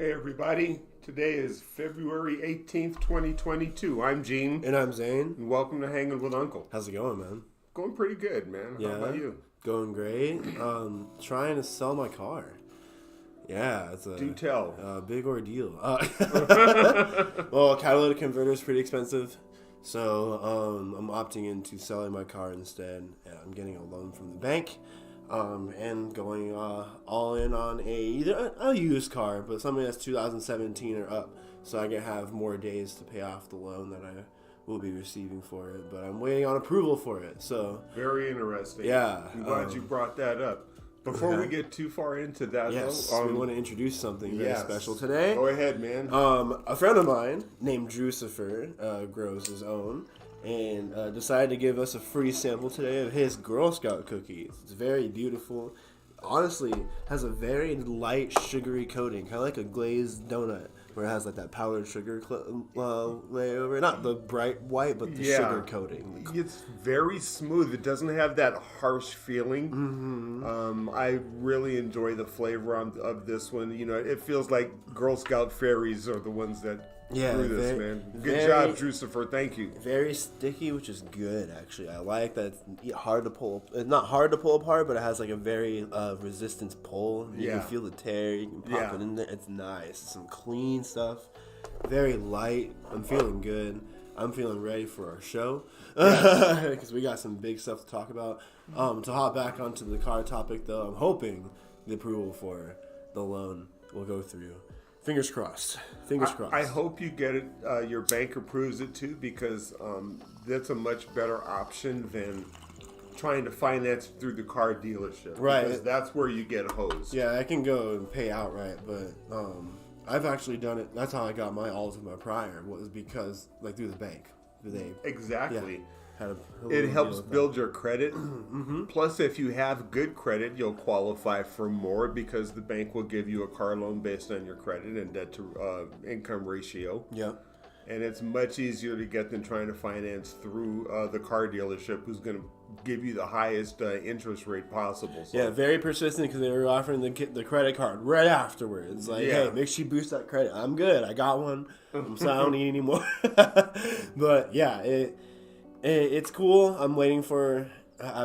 Hey everybody, today is February 18th, 2022. I'm Gene. And I'm Zane. And welcome to Hanging with Uncle. How's it going, man? Going pretty good, man. Yeah. How about you? Going great. Trying to sell my car. Yeah, it's a Do tell. big ordeal. Well, catalytic converter is pretty expensive, so I'm opting into selling my car instead. And I'm getting a loan from the bank, and going all in on either a used car, but something that's 2017 or up, so I can have more days to pay off the loan that I will be receiving for it. But I'm waiting on approval for it. So Very interesting. yeah, I'm glad you brought that up. Before we get too far into that, yes, though, we want to introduce something very yes. special today. Go ahead, man. A friend of mine named Drucifer grows his own and decided to give us a free sample today of his Girl Scout cookies. It's very beautiful. Honestly, has a very light sugary coating, kind of like a glazed donut, where it has like that powdered sugar layover. Not the bright white, but the sugar coating. It's very smooth. It doesn't have that harsh feeling. Mm-hmm. I really enjoy the flavor of this one. You know, it feels like Girl Scout fairies are the ones that grew this, man. Good job, Drucifer. Thank you. Very sticky, which is good, actually. I like that it's hard to pull. It's not hard to pull apart, but it has like a very resistance pull. You can feel the tear. You can pop it in there. It's nice. Some clean stuff. Very light. I'm feeling good. I'm feeling ready for our show because we got some big stuff to talk about. To hop back onto the car topic, though, I'm hoping the approval for the loan will go through. Fingers crossed. Fingers crossed. I hope you get it. Your bank approves it too, because that's a much better option than trying to finance through the car dealership. Right. Because that's where you get hosed. Yeah, I can go and pay outright, but I've actually done it. That's how I got my Altima prior, was because like through the bank. Exactly. Had It helps build your credit. Plus, if you have good credit, you'll qualify for more because the bank will give you a car loan based on your credit and debt to income ratio. Yeah. And it's much easier to get than trying to finance through the car dealership, who's going to give you the highest interest rate possible. So. Yeah, very persistent because they were offering the credit card right afterwards. Like, hey, make sure you boost that credit. I'm good. I got one. So I don't need any more. But yeah, it's cool. I'm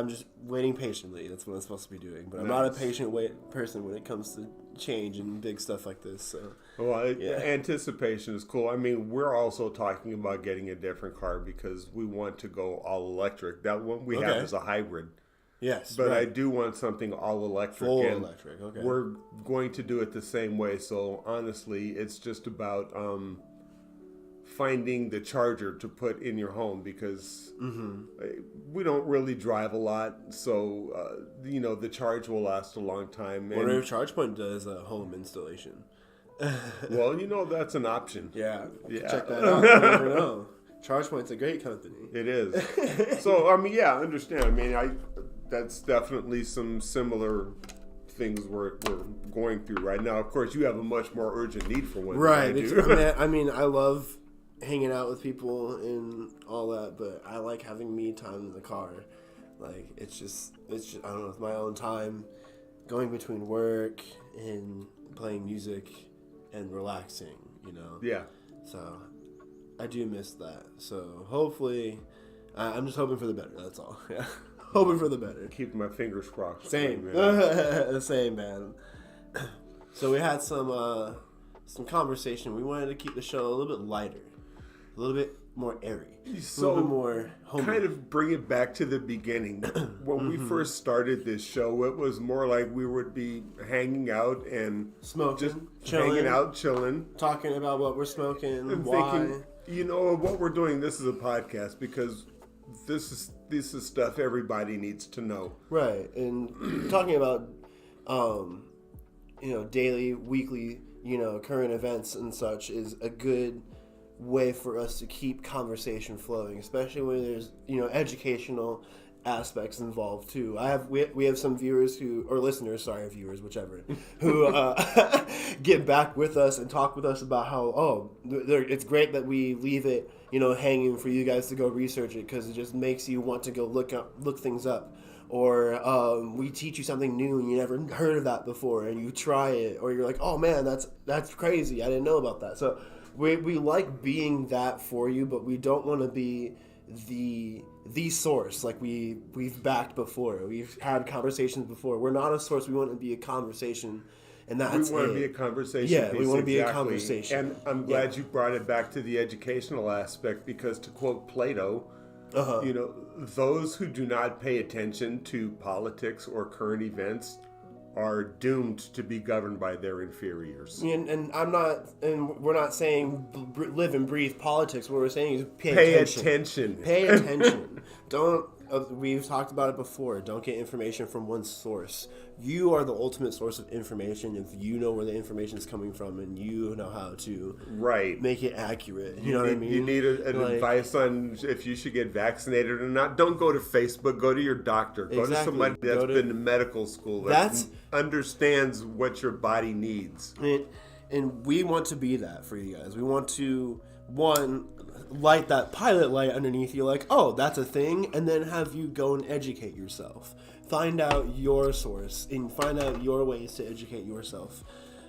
just waiting patiently. That's what I'm supposed to be doing. But I'm not a patient person when it comes to change and big stuff like this. So, anticipation is cool. I mean, we're also talking about getting a different car because we want to go all electric. That one we have is a hybrid. Yes, but I do want something all electric. Full electric. Okay. We're going to do it the same way. So honestly, it's just about finding the charger to put in your home because we don't really drive a lot, so the charge will last a long time. What if ChargePoint does a home installation? Well, that's an option. Yeah. Check that out. You never know. ChargePoint's a great company. It is. So I mean, I understand. I mean, that's definitely some similar things we're going through right now. Of course, you have a much more urgent need for one. Right. Than I do. I mean, I love hanging out with people and all that, but I like having me time in the car. Like it's just I don't know, it's my own time going between work and playing music and relaxing, Yeah. So I do miss that. So hopefully I'm just hoping for the better, that's all. Yeah. Hoping for the better. Keep my fingers crossed. Same. Same, man. So we had some conversation. We wanted to keep the show a little bit lighter. A little bit more airy. So, a little bit more homey. Kind of bring it back to the beginning. When we first started this show, it was more like we would be hanging out and smoking, chilling, talking about what we're smoking, and why. thinking, what we're doing. This is a podcast because this is stuff everybody needs to know. Right, and talking about daily, weekly, current events and such is a good way for us to keep conversation flowing, especially when there's educational aspects involved too. We have some viewers whichever, who get back with us and talk with us about how it's great that we leave it hanging for you guys to go research it because it just makes you want to go look things up. or we teach you something new and you never heard of that before, and you try it, or you're like, oh man, that's crazy, I didn't know about that. So we like being that for you, but we don't want to be the source like we've backed before. We've had conversations before. We're not a source. We want to be a conversation, and that's we want to be a conversation. Yeah, piece, we want to be a exactly. conversation. And I'm glad you brought it back to the educational aspect, because to quote Plato, those who do not pay attention to politics or current events are doomed to be governed by their inferiors. And we're not saying live and breathe politics. What we're saying is pay attention. Pay attention. Don't. We've talked about it before. Don't get information from one source. You are the ultimate source of information if you know where the information is coming from and you know how to make it accurate. You know what I mean? You need an advice on if you should get vaccinated or not. Don't go to Facebook. Go to your doctor. Go to somebody that's been to medical school that understands what your body needs. And we want to be that for you guys. We want to, light that pilot light underneath you, like, oh, that's a thing, and then have you go and educate yourself. Find out your source and find out your ways to educate yourself.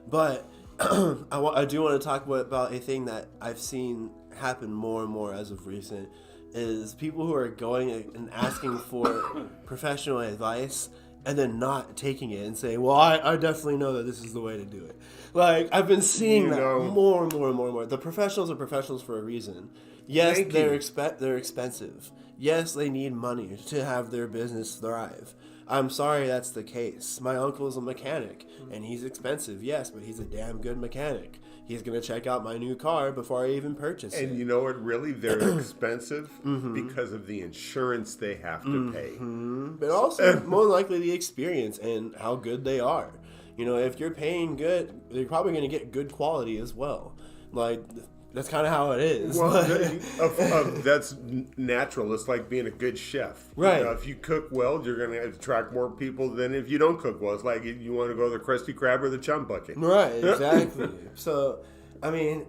But I do want to talk about a thing that I've seen happen more and more as of recent, is people who are going and asking for professional advice and then not taking it and saying, well, I definitely know that this is the way to do it. Like, I've been seeing that more and more and more and more. The professionals are professionals for a reason. Yes, they're expensive. Yes, they need money to have their business thrive. I'm sorry that's the case. My uncle is a mechanic, and he's expensive, yes, but he's a damn good mechanic. He's going to check out my new car before I even purchase it. And you know what, really? They're expensive because of the insurance they have to pay. But also, more likely, the experience and how good they are. You know, if you're paying good, they're probably going to get good quality as well. Like, that's kind of how it is. Well, that's natural. It's like being a good chef. Right. You know, if you cook well, you're going to attract more people than if you don't cook well. It's like you want to go to the Krusty Krab or the Chum Bucket. Right, exactly. So, I mean,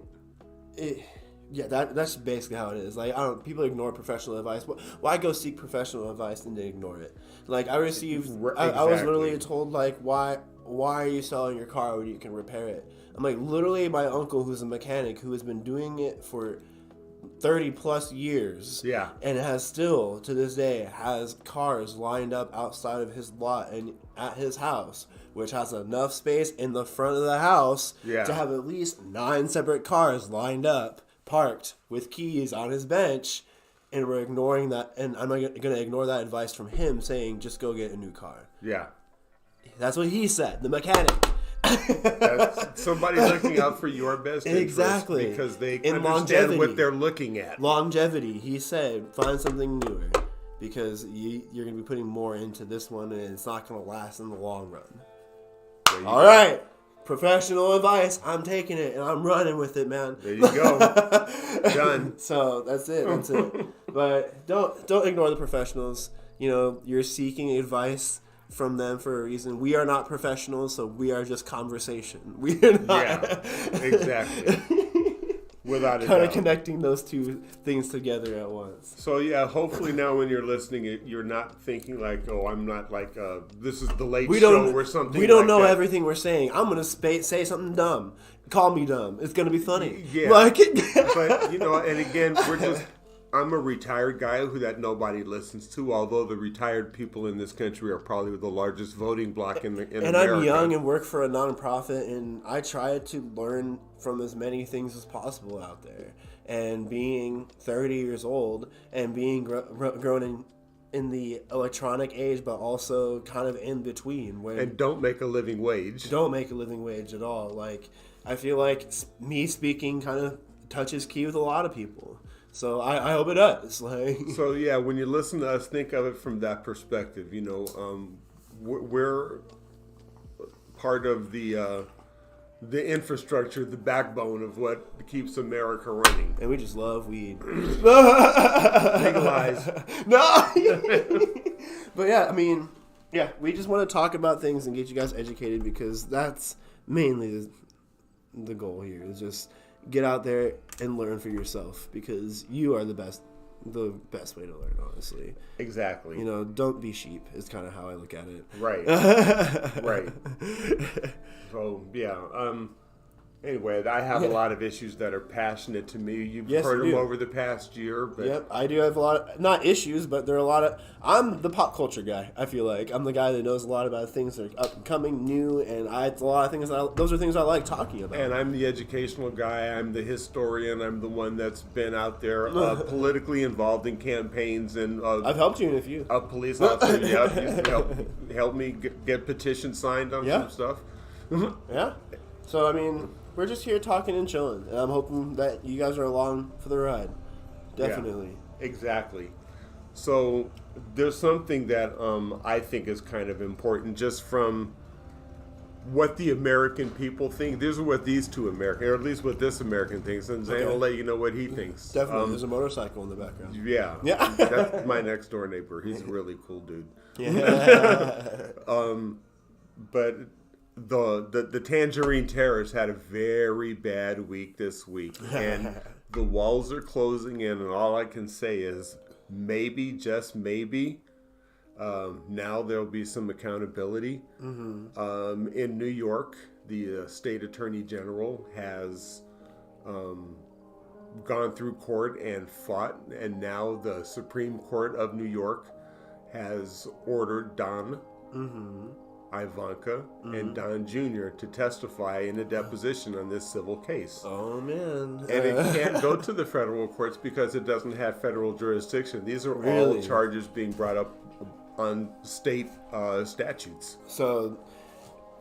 that's basically how it is. Like, people ignore professional advice. Why go seek professional advice and they ignore it? Like, I received, I was literally told, like, why are you selling your car when you can repair it? I'm like, literally, my uncle, who's a mechanic, who has been doing it for 30 plus years, and has still, to this day, has cars lined up outside of his lot and at his house, which has enough space in the front of the house to have at least 9 separate cars lined up, parked, with keys on his bench, and we're ignoring that, and I'm not going to ignore that advice from him saying, just go get a new car. Yeah. That's what he said, the mechanic. That's somebody looking out for your best interest. Exactly. Because they In understand what they're looking at. Longevity, he said, find something newer. Because you're going to be putting more into this one, and it's not going to last in the long run. All right. Professional advice. I'm taking it, and I'm running with it, man. There you go. Done. So, that's it. But don't ignore the professionals. You know, you're seeking advice from them for a reason. We are not professionals, so we are just conversation. We are not. Yeah, exactly. Without a doubt. Kind of connecting those two things together at once. So yeah, hopefully now when you're listening, you're not thinking like, oh, I'm not like, this is the late show or something. We don't like know that. everything we're saying. I'm going to say something dumb. Call me dumb. It's going to be funny. Yeah. But, you know, and again, I'm a retired guy that nobody listens to, although the retired people in this country are probably the largest voting bloc in America. And I'm young and work for a nonprofit, and I try to learn from as many things as possible out there. And being 30 years old and being grown in the electronic age, but also kind of in between. And don't make a living wage. Don't make a living wage at all. Like, I feel like me speaking kind of touches key with a lot of people. So I hope it does. So yeah, when you listen to us, think of it from that perspective. You know, we're part of the infrastructure, the backbone of what keeps America running. And we just love weed. Legalize. No. But yeah, I mean, yeah, we just want to talk about things and get you guys educated, because that's mainly the goal here, is just get out there and learn for yourself, because you are the best the best way to learn, honestly. Exactly. You know, don't be sheep is kind of how I look at it. Right. Right. So, yeah. Anyway, I have a lot of issues that are passionate to me. You've heard them over the past year. But yep, I do have a lot of, not issues, but there are a lot of, I'm the pop culture guy, I feel like. I'm the guy that knows a lot about things that are up and coming, new, and it's a lot of things, those are things I like talking about. And I'm the educational guy, I'm the historian, I'm the one that's been out there politically involved in campaigns. And I've helped you in a few. A police officer, you helped me get petitions signed on some stuff. Yeah. So, I mean, we're just here talking and chilling, and I'm hoping that you guys are along for the ride. Definitely. Yeah, exactly. So there's something that I think is kind of important, just from what the American people think. These are what these two Americans, or at least what this American thinks, and Zane will let you know what he thinks. Definitely. There's a motorcycle in the background. Yeah. That's my next door neighbor. He's a really cool dude. Yeah. But the Tangerine Terrorists had a very bad week this week, and the walls are closing in, and all I can say is maybe, just maybe, now there'll be some accountability. Mm-hmm. In New York, the state attorney general has gone through court and fought, and now the Supreme Court of New York has ordered Don, Ivanka, and Don Jr. to testify in a deposition on this civil case. Oh, man. And it can't go to the federal courts because it doesn't have federal jurisdiction. These are all charges being brought up on state statutes. So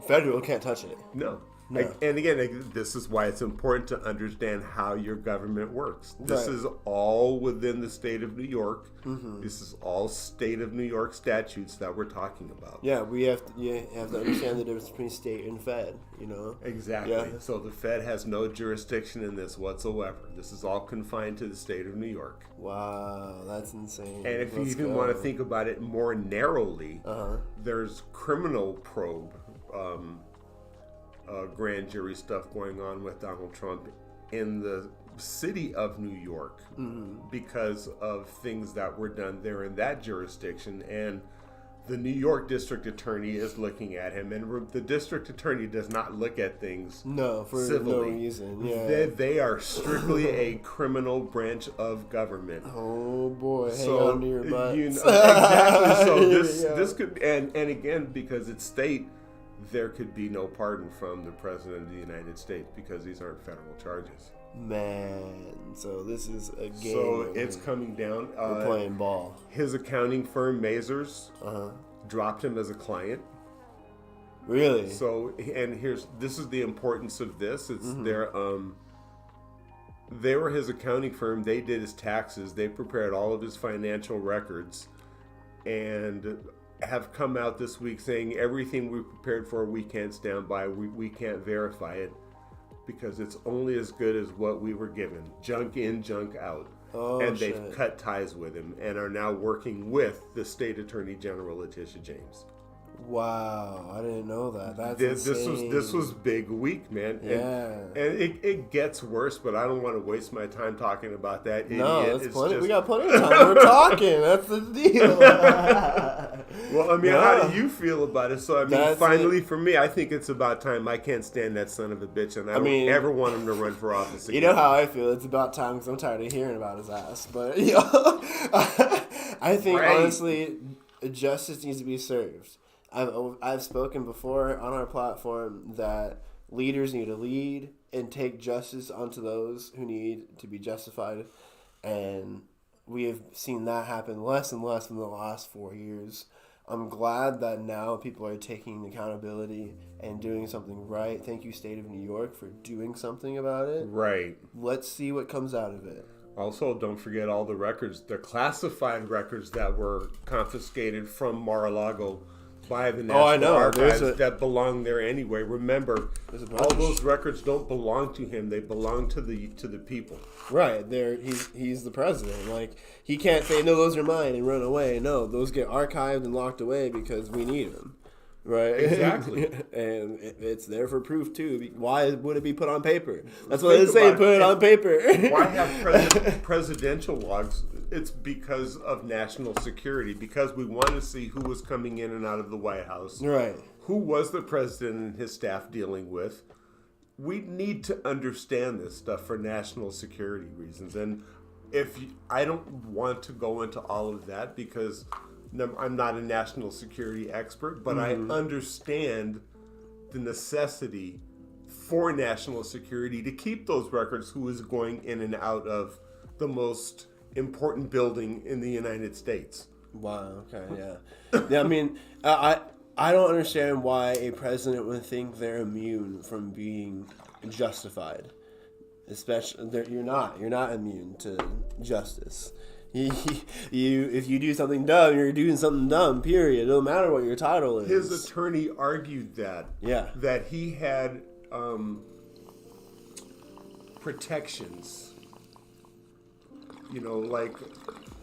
federal can't touch it. No. And again, this is why it's important to understand how your government works. This is all within the state of New York. Mm-hmm. This is all state of New York statutes that we're talking about. Yeah, you have to understand the difference between state and Fed, you know? Exactly. Yeah. So the Fed has no jurisdiction in this whatsoever. This is all confined to the state of New York. Wow, that's insane. And if you even want to think about it more narrowly, there's criminal probe grand jury stuff going on with Donald Trump in the city of New York because of things that were done there in that jurisdiction. And the New York district attorney is looking at him, and the district attorney does not look at things civilly. No reason. Yeah, they are strictly a criminal branch of government. Oh boy, hang on to your butts. Exactly. So this could, and again, because it's state, there could be no pardon from the President of the United States because these aren't federal charges. Man, so this is a game. So it's coming down. We're playing ball. His accounting firm, Mazars, dropped him as a client. Really? So, and this is the importance of this. It's they were his accounting firm. They did his taxes. They prepared all of his financial records, and have come out this week saying everything we prepared for, we can't stand by. We can't verify it because it's only as good as what we were given. Junk in, junk out. And they've cut ties with him and are now working with the state attorney general, Letitia James. Wow, I didn't know that. That's insane. This was big week, man. Yeah, and it gets worse, but I don't want to waste my time talking about that idiot. No, that's plenty. We got plenty of time. We're talking. That's the deal. Well, I mean, how do you feel about it? So, I mean, finally, for me, I think it's about time. I can't stand that son of a bitch, and I don't ever want him to run for office again. You know how I feel. It's about time because I'm tired of hearing about his ass. But I think honestly, justice needs to be served. I've spoken before on our platform that leaders need to lead and take justice onto those who need to be justified, and we have seen that happen less and less in the last 4 years. I'm glad that now people are taking accountability and doing something right. Thank you, State of New York, for doing something about it. Right. Let's see what comes out of it. Also, don't forget all the records, the classified records that were confiscated from Mar-a-Lago by the National Archives that belong there anyway. Remember, all those records don't belong to him; they belong to the people. Right. He's the president. Like, he can't say, "No, those are mine," and run away. No, those get archived and locked away because we need them. Right. Exactly. And it's there for proof too. Why would it be put on paper? That's what they say. Put it on paper. Why have presidential logs? it's because of national security, because we want to see who was coming in and out of the White House. Right. Who was the president and his staff dealing with? We need to understand this stuff for national security reasons. And I don't want to go into all of that because I'm not a national security expert, but I understand the necessity for national security to keep those records, who is going in and out of the most important building in the United States. Wow. Okay. Yeah. Yeah. I mean, I don't understand why a president would think they're immune from being justified. Especially, you're not immune to justice. If you do something dumb, you're doing something dumb. Period. No matter what your title is. His attorney argued that. Yeah. That he had protections. You know, like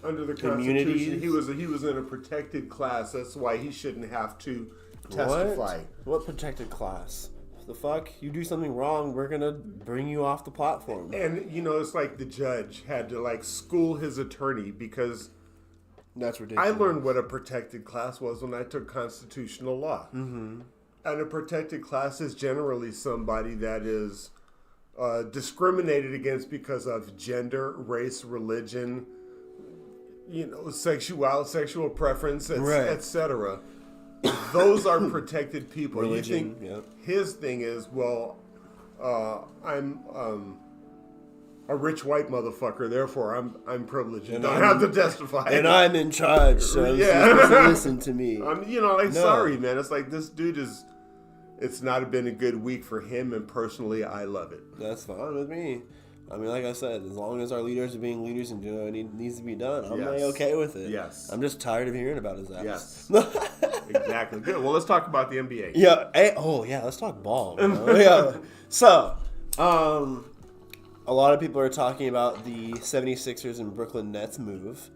under the Constitution, he was in a protected class. That's why he shouldn't have to testify. What protected class? The fuck? You do something wrong, we're gonna bring you off the platform. And you know, it's like the judge had to like school his attorney because that's ridiculous. I learned what a protected class was when I took constitutional law. Mm-hmm. And a protected class is generally somebody that is discriminated against because of gender, race, religion, you know, sexual preference, etc. Those are protected people. Religion, you think his thing is, well, I'm a rich white motherfucker, therefore I'm privileged and don't have to testify. And I'm in charge, so you're supposed to listen to me. Sorry, man. It's like this dude is. It's not been a good week for him, and personally, I love it. That's fine with me. I mean, like I said, as long as our leaders are being leaders and doing what needs to be done, I'm like okay with it. Yes. I'm just tired of hearing about his ass. Yes. Exactly. Good. Well, let's talk about the NBA. Yeah. Let's talk ball. Yeah. So, a lot of people are talking about the 76ers and Brooklyn Nets move.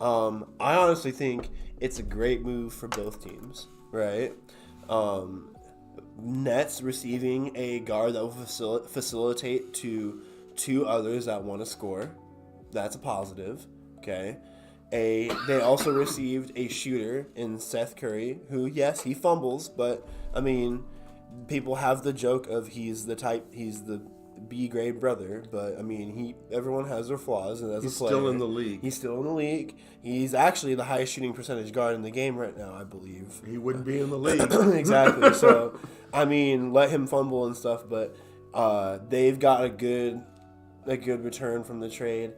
I honestly think it's a great move for both teams, right? Nets receiving a guard that will facilitate to two others that want to score. That's a positive. Okay. They also received a shooter in Seth Curry, who, yes, he fumbles, but I mean, people have the joke of he's the B-grade brother, but I mean, everyone has their flaws, and he's still in the league. He's still in the league. He's actually the highest shooting percentage guard in the game right now, I believe. He wouldn't be in the league. Exactly. So, I mean, let him fumble and stuff, but they've got a good return from the trade.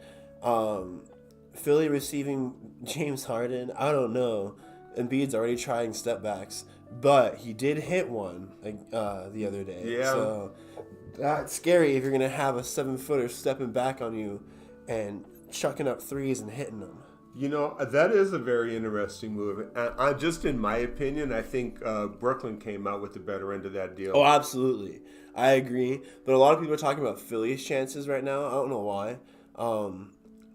Philly receiving James Harden, I don't know. Embiid's already trying step backs, but he did hit one the other day. Yeah. So that's scary if you're going to have a 7-footer stepping back on you and chucking up threes and hitting them. You know, that is a very interesting move. Just in my opinion, I think Brooklyn came out with the better end of that deal. Oh, absolutely. I agree. But a lot of people are talking about Philly's chances right now. I don't know why.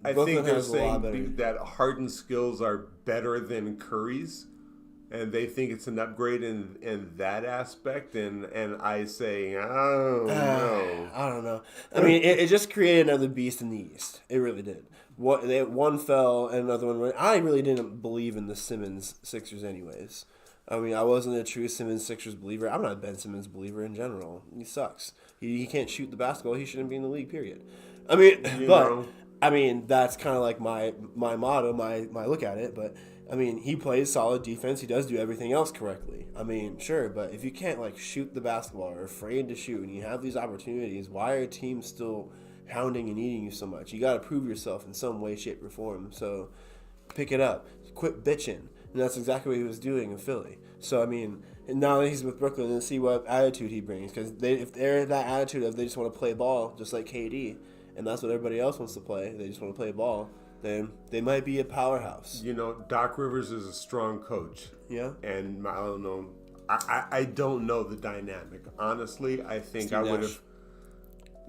I think they're saying that Harden's skills are better than Curry's, and they think it's an upgrade in that aspect. And I say, no. I don't know. I mean, it just created another beast in the East. It really did. One fell and another one went. I really didn't believe in the Simmons Sixers anyways. I mean, I wasn't a true Simmons Sixers believer. I'm not a Ben Simmons believer in general. He sucks. He can't shoot the basketball. He shouldn't be in the league, period. I mean, I mean, that's kind of like my motto, my look at it. But, I mean, he plays solid defense. He does do everything else correctly. I mean, sure, but if you can't, shoot the basketball or are afraid to shoot and you have these opportunities, why are teams still hounding and eating you so much? You got to prove yourself in some way, shape, or form. So, pick it up. Quit bitching. And that's exactly what he was doing in Philly. So, I mean, now that he's with Brooklyn, and see what attitude he brings. Because if they're that attitude of they just want to play ball, just like KD, and that's what everybody else wants to play, they just want to play ball, then they might be a powerhouse. You know, Doc Rivers is a strong coach. Yeah. And I don't know. I don't know the dynamic. Honestly, I think I would have.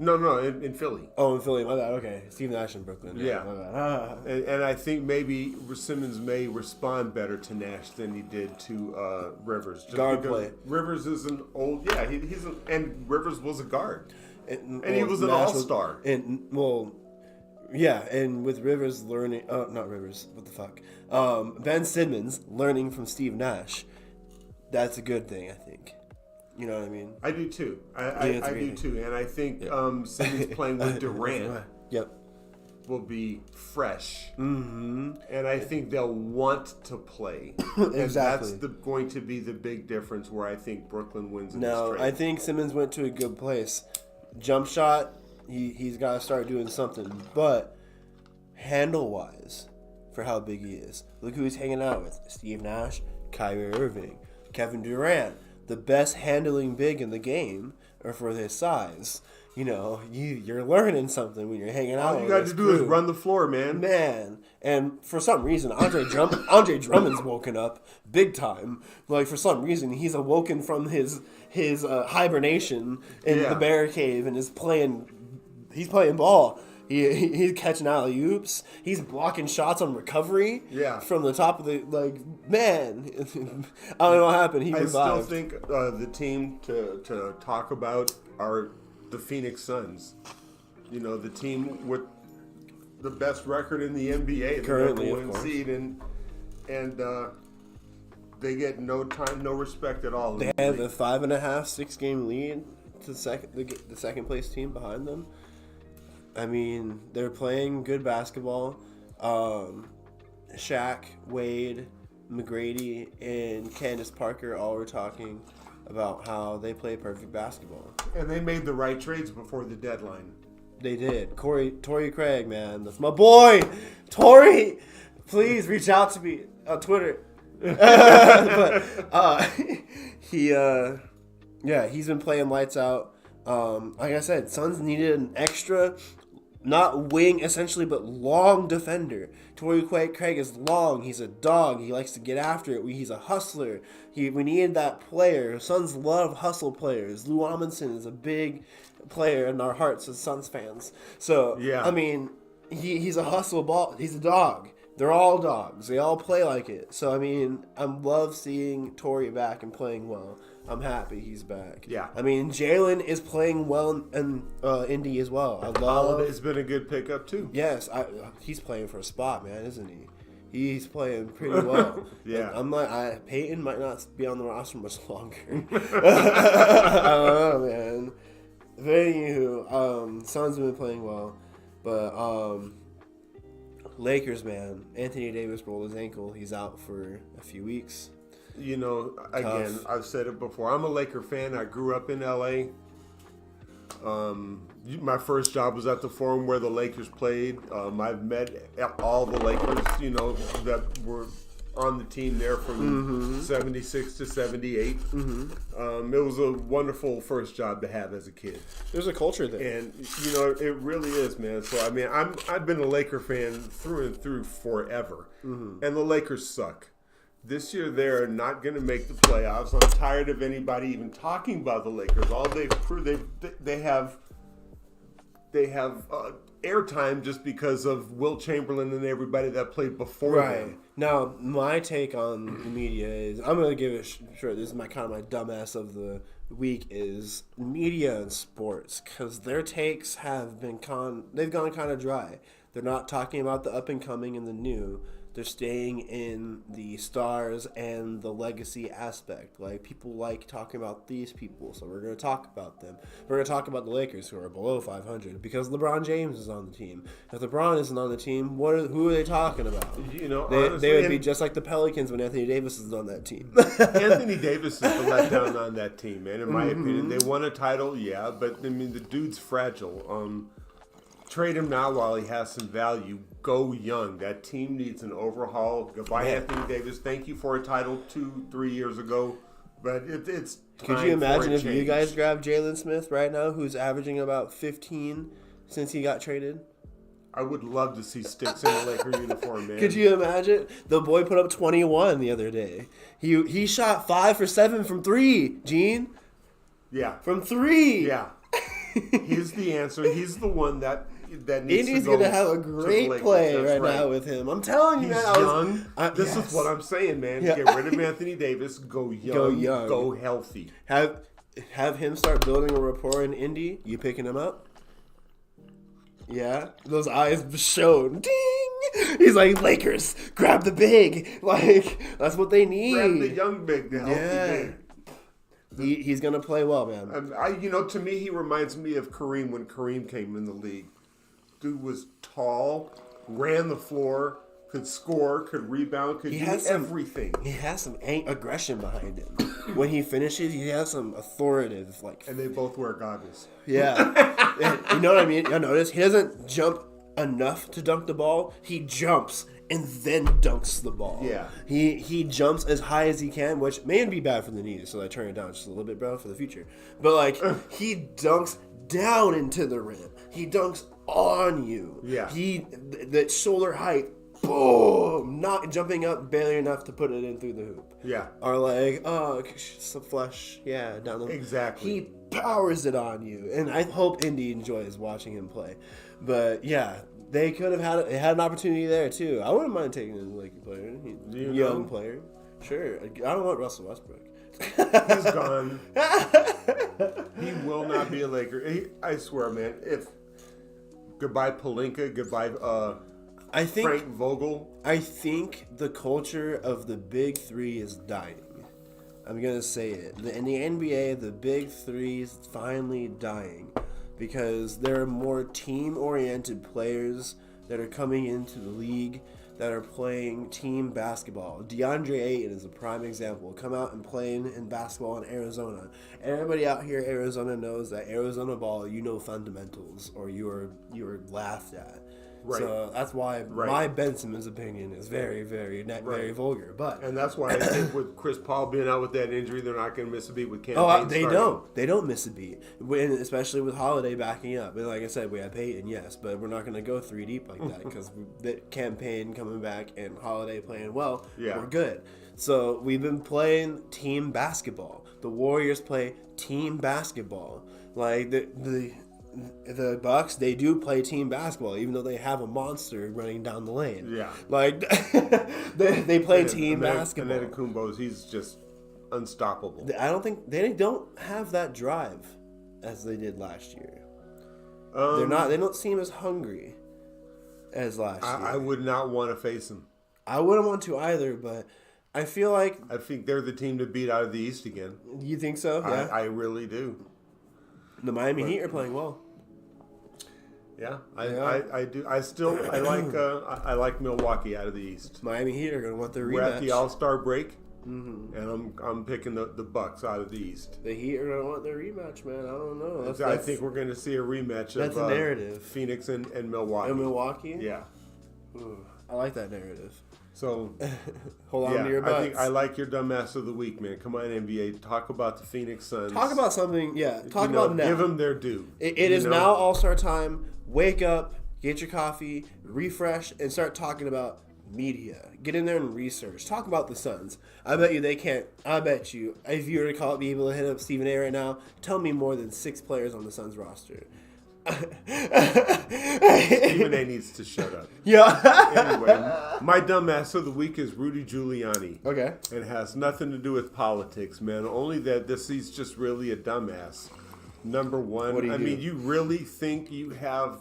No, in Philly. Oh, in Philly, my bad. Okay, Steve Nash in Brooklyn. Yeah. My bad. And I think maybe Simmons may respond better to Nash than he did to Rivers. Just guard play. Rivers is an old, and Rivers was a guard, and he was an all-star. Yeah, and with Rivers learning, not Rivers, what the fuck? Ben Simmons learning from Steve Nash, that's a good thing, I think. You know what I mean? I do too. I do too, and I think Simmons playing with Durant. Yep. Will be fresh, and I think they'll want to play. Exactly. And that's going to be the big difference where I think Brooklyn wins. No, I think Simmons went to a good place. Jump shot, he's got to start doing something. But handle wise, for how big he is, look who he's hanging out with: Steve Nash, Kyrie Irving, Kevin Durant, the best handling big in the game, or for his size. You know, you're learning something when you're hanging out. All you got to do is run the floor, man. And for some reason, Andre Drummond's woken up big time. Like, for some reason, he's awoken from his hibernation in the bear cave and is playing. He's playing ball. He's catching alley-oops. He's blocking shots on recovery. Yeah. From the top of the man. I don't know what happened. He revived. I still think the team to talk about are the Phoenix Suns. You know, the team with the best record in the NBA, currently, the number one seed, and they get no time, no respect at all. They have a 5.5, 6-game lead to the second place team behind them. I mean, they're playing good basketball. Shaq, Wade, McGrady, and Candace Parker all were talking about how they play perfect basketball. And they made the right trades before the deadline. They did. Torrey Craig, man. That's my boy. Torrey, please reach out to me on Twitter. But he's been playing lights out. Like I said, Suns needed an extra, not wing essentially, but long defender. Torrey Craig is long. He's a dog. He likes to get after it. He's a hustler. We needed that player. Suns love hustle players. Lou Amundsen is a big player in our hearts as Suns fans. So, yeah. I mean, he's a hustle ball. He's a dog. They're all dogs. They all play like it. So, I mean, I love seeing Torrey back and playing well. I'm happy he's back. Yeah. I mean, Jalen is playing well in Indy as well. Holiday's been a good pickup, too. Yes. He's playing for a spot, man, isn't he? He's playing pretty well. Yeah. I'm like, Peyton might not be on the roster much longer. I don't know, man. But anywho, Suns have been playing well. But Lakers, man. Anthony Davis rolled his ankle. He's out for a few weeks. You know, again, I've said it before. I'm a Laker fan. I grew up in L.A. My first job was at the Forum where the Lakers played. I've met all the Lakers, you know, that were on the team there from 76 to 78. It was a wonderful first job to have as a kid. There's a culture there. And, you know, it really is, man. So, I mean, I've been a Laker fan through and through forever. And the Lakers suck. This year, they're not going to make the playoffs. I'm tired of anybody even talking about the Lakers. All they've proved, they have airtime just because of Will Chamberlain and everybody that played before them. Now, my take on the media is, I'm going to give it sure. This is my dumbass of the week is media and sports, because their takes have been they've gone kind of dry. They're not talking about the up and coming and the new. They're staying in the stars and the legacy aspect. Like, people like talking about these people, so we're going to talk about them. We're going to talk about the Lakers, who are below 500, because LeBron James is on the team. If LeBron isn't on the team, who are they talking about? You know, they would be just like the Pelicans when Anthony Davis is on that team. Anthony Davis is the letdown on that team, man, in my opinion. They won a title, yeah, but, I mean, the dude's fragile. Trade him now while he has some value. Go young. That team needs an overhaul. Goodbye, Anthony Davis. Thank you for a title 2-3 years ago, but it's time. Could you imagine if you guys grabbed Jalen Smith right now, who's averaging about 15 since he got traded? I would love to see Sticks in a Laker uniform, man. Could you imagine? The boy put up 21 the other day. He shot 5 for 7 from 3, Gene. Yeah. From 3. Yeah. He's the answer. He's the one that needs Indy's to go. Going to have a great play right now with him. I'm telling you, he's man. Young. This is what I'm saying, man. Yeah. Get rid of Anthony Davis. Go young. Go healthy. Have him start building a rapport in Indy. You picking him up? Yeah, those eyes shone. Ding! He's like, Lakers, grab the big. Like, that's what they need. Grab the young big to help the big. He's going to play well, man. To me, he reminds me of Kareem when Kareem came in the league. Dude was tall, ran the floor, could score, could rebound, could do everything. He has some aggression behind him. When he finishes, he has some authoritative, like... And they both wear goggles. Yeah. And you know what I mean? You'll notice, he doesn't jump enough to dunk the ball. He jumps and then dunks the ball. Yeah. He jumps as high as he can, which may be bad for the knees, so I turn it down just a little bit, bro, for the future. But, like, he dunks down into the rim. He dunks on you. Yeah. That shoulder height, boom, not jumping up barely enough to put it in through the hoop. Yeah. Or like, some flush, down the... Exactly. He powers it on you, and I hope Indy enjoys watching him play. But yeah, they could have had an opportunity there too. I wouldn't mind taking a Lakers player, young player. Sure, I don't want Russell Westbrook. He's gone. He will not be a Laker. I swear, man. Goodbye Pelinka. Goodbye. Frank Vogel. I think the culture of the big three is dying. I'm gonna say it. In the NBA, the big three is finally dying because there are more team-oriented players that are coming into the league that are playing team basketball. DeAndre Ayton is a prime example. Come out and playing in basketball in Arizona. Everybody out here in Arizona knows that Arizona ball, fundamentals, or you are laughed at. Right. So that's why my Ben Simmons opinion is very, very, very vulgar. And that's why I think with Chris Paul being out with that injury, they're not going to miss a beat with campaign. They don't miss a beat, especially with Holiday backing up. And like I said, we have Peyton, yes, but we're not going to go 3 deep like that because the campaign coming back and Holiday playing well, we're good. So we've been playing team basketball. The Warriors play team basketball. Like the Bucks, they do play team basketball, even though they have a monster running down the lane. Yeah, like they play team basketball. And Antetokounmpo, he's just unstoppable. I don't think they don't have that drive as they did last year. They're not. They don't seem as hungry as last year. I would not want to face them. I wouldn't want to either, but I feel like I think they're the team to beat out of the East again. You think so? Yeah, I really do. The Miami Heat are playing well. Yeah, I do. I like Milwaukee out of the East. Miami Heat are going to want their rematch. We're at the All-Star break, and I'm picking the Bucks out of the East. The Heat are going to want their rematch, man. I don't know. I think we're going to see a rematch. That's a narrative. Phoenix and Milwaukee. And Milwaukee? Yeah. Ooh, I like that narrative. So, hold on to your butts. I like your dumbass of the week, man. Come on, NBA. Talk about the Phoenix Suns. Talk about something, Talk about now. Give them their due. It is now All-Star time. Wake up, get your coffee, refresh, and start talking about media. Get in there and research. Talk about the Suns. I bet you they can't. I bet you, if you were to be able to hit up Stephen A right now, tell me more than 6 players on the Suns roster. Stephen A needs to shut up. Yeah. Anyway, my dumbass of the week is Rudy Giuliani. Okay. It has nothing to do with politics, man. Only that he's just really a dumbass. Number one, What do you do? mean, you really think you have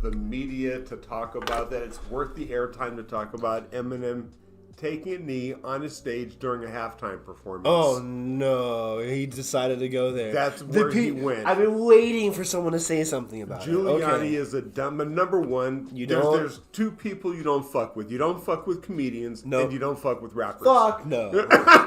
the media to talk about that? It's worth the airtime to talk about Eminem taking a knee on a stage during a halftime performance. Oh, no. He decided to go there. That's where he went. I've been waiting for someone to say something about Giuliani is a dumb. But number one, there's 2 people you don't fuck with. You don't fuck with comedians, and you don't fuck with rappers. Fuck no.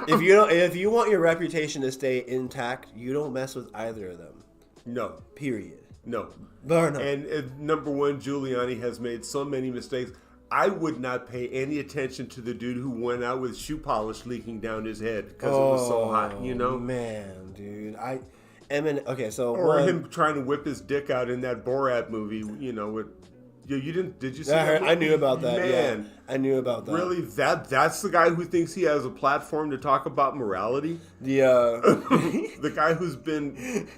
If you want your reputation to stay intact, you don't mess with either of them. No. Period. No. No. And number one, Giuliani has made so many mistakes. I would not pay any attention to the dude who went out with shoe polish leaking down his head because it was so hot, Man, dude. Or him trying to whip his dick out in that Borat movie, with... Did you see that? I knew about that. Man, yeah. I knew about that. Really? That's the guy who thinks he has a platform to talk about morality? The guy who's been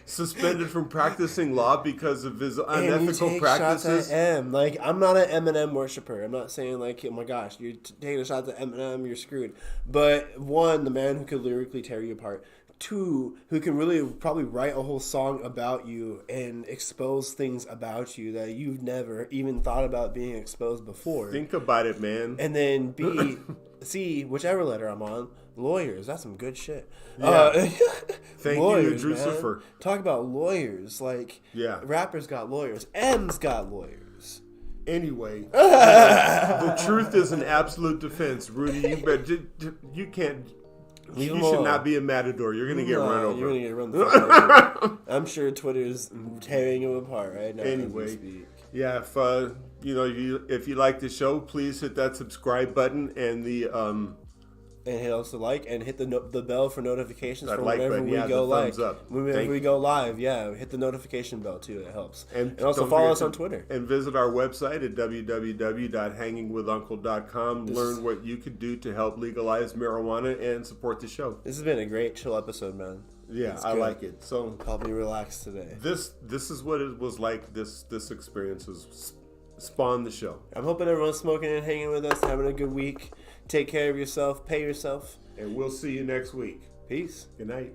suspended from practicing law because of his unethical practices. Shots at M. Like, I'm not an Eminem worshiper. I'm not saying like, oh my gosh, you're taking a shot at Eminem, you're screwed. But one, the man who could lyrically tear you apart. two who can really probably write a whole song about you and expose things about you that you've never even thought about being exposed before. Think about it, man. And then B, C, whichever letter I'm on, lawyers. That's some good shit. Yeah. Thank lawyers, you, Drucifer. Talk about lawyers. Like, yeah. Rappers got lawyers. M's got lawyers. Anyway, the truth is an absolute defense. Rudy, you can't... You should not be a matador. You're going to get run over. You're going to get run the fuck over. I'm sure Twitter's tearing him apart right now. Anyway, yeah, if you like the show, please hit that subscribe button and the and hit also like and hit the bell for notifications for like whenever button, we go live. Whenever we you. go live, yeah, hit the notification bell too. It helps. And also follow us on Twitter. And visit our website at www.hangingwithuncle.com. Learn what you could do to help legalize marijuana and support the show. This has been a great chill episode, man. Yeah, I like it. So help me relax today. This is what it was like. This experience has spawned the show. I'm hoping everyone's smoking and hanging with us, having a good week. Take care of yourself. Pay yourself. And we'll see you next week. Peace. Good night.